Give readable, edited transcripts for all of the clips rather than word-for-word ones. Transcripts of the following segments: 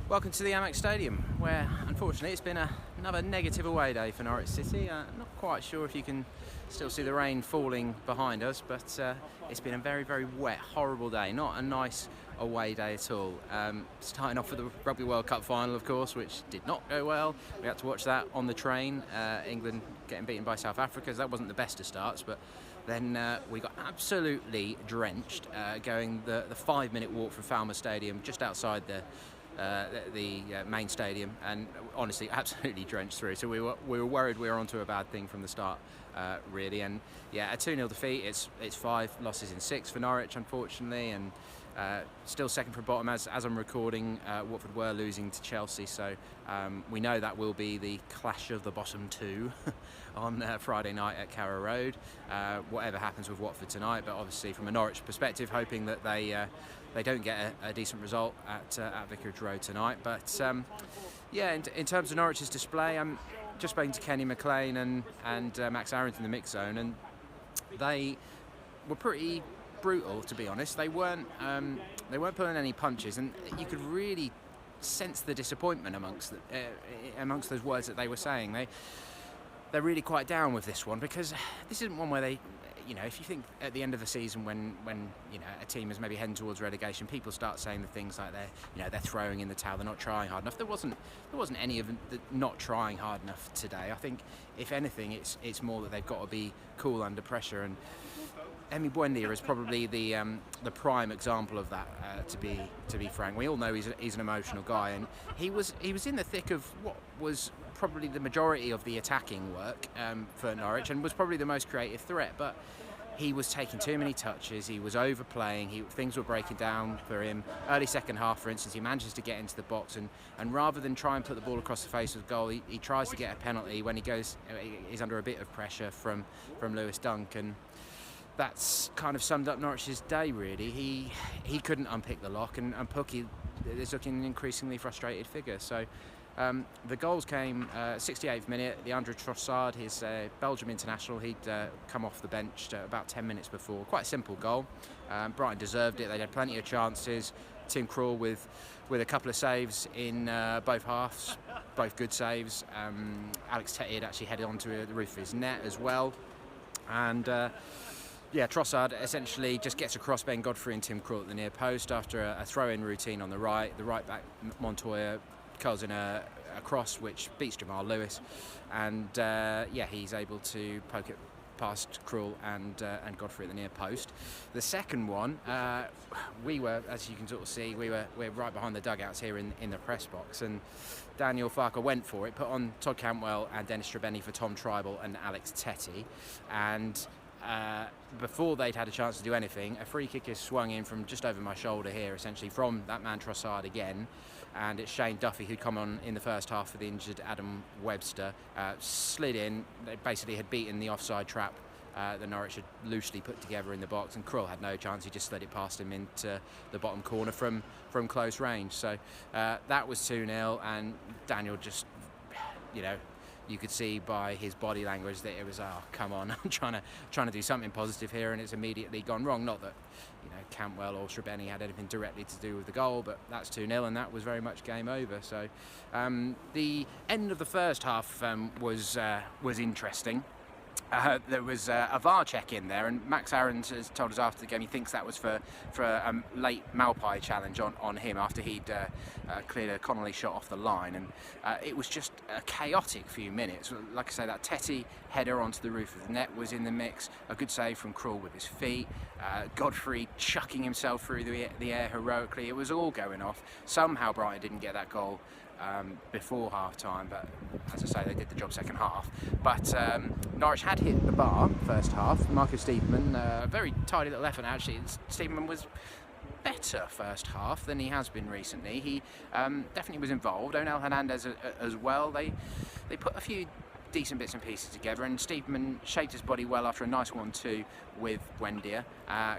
Welcome to the Amex Stadium, where unfortunately it's been another negative away day for Norwich City. Not quite sure if you can still see the rain falling behind us, but it's been a very, very wet, horrible day. Not a nice away day at all. Starting off with the Rugby World Cup final, of course, which did not go well. We had to watch that on the train. England getting beaten by South Africa, so that wasn't the best of starts, but then we got absolutely drenched going the 5-minute walk from Falmer Stadium just outside the main stadium, and honestly absolutely drenched through. So we were worried we were onto a bad thing from the start, really. And yeah, a 2-0 defeat. It's 5 losses in 6 for Norwich, unfortunately, and still second from bottom as I'm recording. Watford were losing to Chelsea, so we know that will be the clash of the bottom two on Friday night at Carrow Road. Whatever happens with Watford tonight, but obviously from a Norwich perspective, hoping that they don't get a decent result at Vicarage Road tonight. But yeah, in terms of Norwich's display, I'm just speaking to Kenny McLean and Max Aarons in the mix zone, and they were pretty brutal, to be honest. They weren't pulling any punches, and you could really sense the disappointment amongst those words that they were saying. They're really quite down with this one, because this isn't one where they, if you think at the end of the season when a team is maybe heading towards relegation, people start saying the things like they're throwing in the towel, they're not trying hard enough. There wasn't any of the not trying hard enough today. I think if anything, it's more that they've got to be cool under pressure, and Emi Buendia is probably the prime example of that. To be frank, we all know he's an emotional guy, and he was in the thick of what was probably the majority of the attacking work for Norwich, and was probably the most creative threat. But he was taking too many touches. He was overplaying. Things were breaking down for him. Early second half, for instance, he manages to get into the box, and rather than try and put the ball across the face of the goal, he tries to get a penalty when he's under a bit of pressure from Lewis Dunk, and that's kind of summed up Norwich's day, really. He couldn't unpick the lock, and Pukki is looking an increasingly frustrated figure. So the goals came 68th minute. Leandro Trossard, his Belgium international, he'd come off the bench about 10 minutes before. Quite a simple goal. Brighton deserved it. They had plenty of chances. Tim Krul with a couple of saves in both halves, both good saves. Alex Tettey had actually headed onto the roof of his net as well, and yeah, Trossard essentially just gets across Ben Godfrey and Tim Krul at the near post after a throw-in routine on the right. The right back Montoya curls in a cross which beats Jamal Lewis, and yeah, he's able to poke it past Krul and Godfrey at the near post. The second one, we were, as you can sort of see, we're right behind the dugouts here in the press box, and Daniel Farker went for it, put on Todd Cantwell and Dennis Trebeni for Tom Tribal and Alex Tettey, and before they'd had a chance to do anything, a free kick is swung in from just over my shoulder here, essentially from that man Trossard again, and it's Shane Duffy who'd come on in the first half for the injured Adam Webster, slid in. They basically had beaten the offside trap that Norwich had loosely put together in the box, and Krul had no chance. He just slid it past him into the bottom corner from close range. So that was 2-0, and Daniel just, you could see by his body language that it was, oh, come on, I'm trying to do something positive here, and it's immediately gone wrong. Not that Cantwell or Trebeni had anything directly to do with the goal, but that's 2-0, and that was very much game over. So the end of the first half was interesting. There was a VAR check in there, and Max Aarons has told us after the game he thinks that was for a late Malpai challenge on him after he'd cleared a Connolly shot off the line, and it was just a chaotic few minutes. Like I say, that Tettey header onto the roof of the net was in the mix, a good save from Krul with his feet, Godfrey chucking himself through the air heroically. It was all going off. Somehow Brighton didn't get that goal before half-time, but as I say, they did the job second half. But Norwich had hit the bar first half. Marcus Stiepermann, very tidy little effort actually. Stiepermann was better first half than he has been recently. He definitely was involved. Onel Hernandez as well. They put a few decent bits and pieces together, and Stiepermann shaped his body well after a nice 1-2 with Buendia,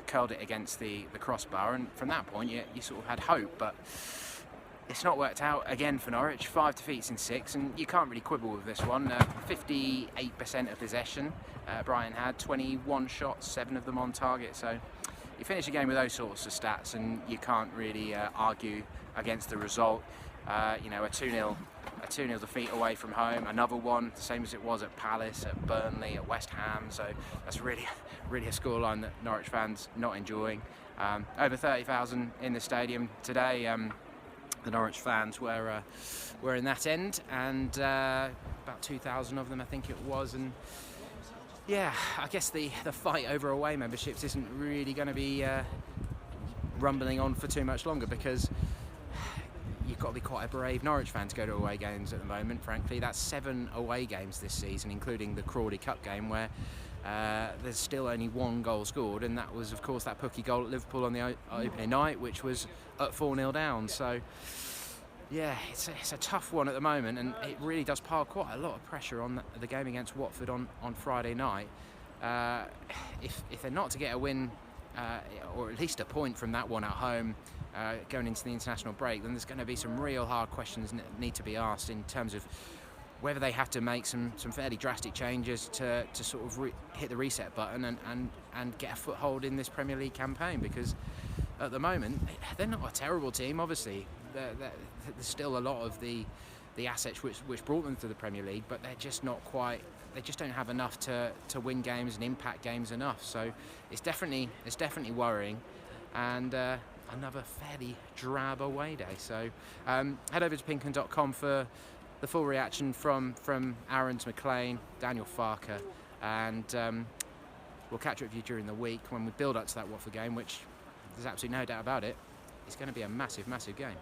curled it against the crossbar, and from that point you sort of had hope, but it's not worked out again for Norwich. 5 defeats in 6, and you can't really quibble with this one. 58% of possession. Brighton had 21 shots, 7 of them on target. So you finish a game with those sorts of stats, and you can't really argue against the result. You know, a 2-0 defeat away from home, another one, the same as it was at Palace, at Burnley, at West Ham. So that's really a scoreline that Norwich fans not enjoying. Over 30,000 in the stadium today. The Norwich fans were in that end, and about 2,000 of them, I think it was. And yeah, I guess the fight over away memberships isn't really going to be rumbling on for too much longer, because you've got to be quite a brave Norwich fan to go to away games at the moment, frankly. That's 7 away games this season, including the Crawley Cup game, where there's still only 1 goal scored, and that was, of course, that Pukki goal at Liverpool on the opening night, which was at 4-0 down. So yeah, it's a tough one at the moment, and it really does pile quite a lot of pressure on the game against Watford on Friday night. If they're not to get a win, or at least a point from that one at home, going into the international break, then there's going to be some real hard questions that need to be asked in terms of whether they have to make some fairly drastic changes to sort of hit the reset button and get a foothold in this Premier League campaign, because at the moment they're not a terrible team. Obviously, there's still a lot of the assets which brought them to the Premier League, but they're just not quite. They just don't have enough to win games and impact games enough. So it's definitely worrying, and another fairly drab away day. So head over to pinkun.com for the full reaction from Aaron to McLean, Daniel Farker, and we'll catch up with you during the week when we build up to that Watford game, which there's absolutely no doubt about it, it's going to be a massive game.